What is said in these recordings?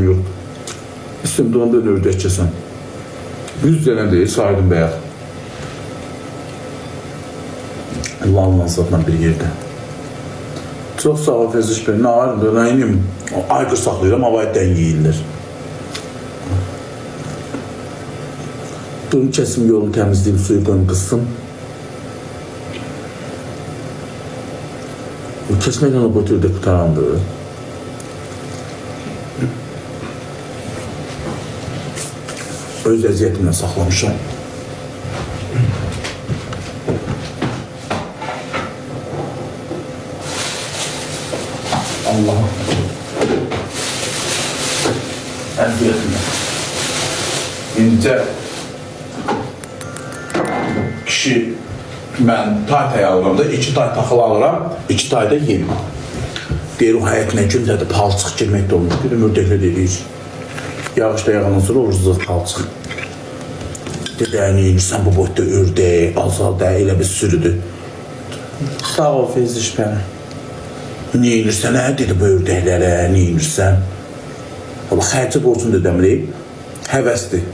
mənim yoxdur. İstəyim də onda ördək kəsən. 100 dənə deyil, saydım bəyər. Allah'ın zatla bir yerdə. Çox sağ ol Fəziş bəy. Nə var? Nə inim? Aygır saxlayıram, havayı dən yeyirlər. Durun kəsim yolunu təmizləyim, suyu qoyum qızsın. Kesməklə o götürdü qutarandı. Öz əziyyətimlə saxlamışam. Allah'ım. Əziyyətimlə. İncə kişi mən tay alıram da 2 tay taxıl alıram, 2 tay da yem. Deyir o həyətinə gündədir, palçıq girmək də olmuş. Bir mürdəklə dedik. Yağışda yağandan sonra ucuzluq palçıq. Dedəyini yiyirsən bu boyda ördək, azalda elə bir sürüdür. Sağ ol Feyziş bəy. Niyə yiyirsən, nə dedi bu ördəklərə, niyə yiyirsən? Ola xərci borcunu da dəmrəyib, həvəsdir.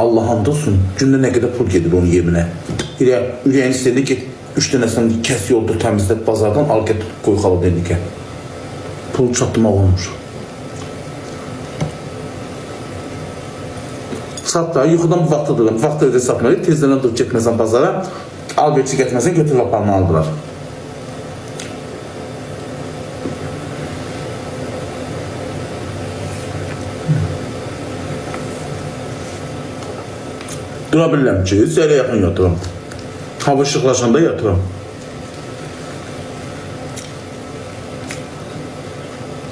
Allah hamdolsun, gündə nə qədər pul gedir onun yeminə. Ürəyini istəyəndə get, 3 dənəsindən kəs yoldur, təmizlət bazardan, al get, qoy xala denikə. Pul çatdırmaq olmur. Sat da, yuxudan bu vaxtı durum, vaxtı ödə satmayıb, tezdən dur getməsən bazara, al geçi getməsən, götür vapanını aldılar. Dura bilirəm ki, səhərə yaxın yatıram. Hava işıqlaşanda yatıram.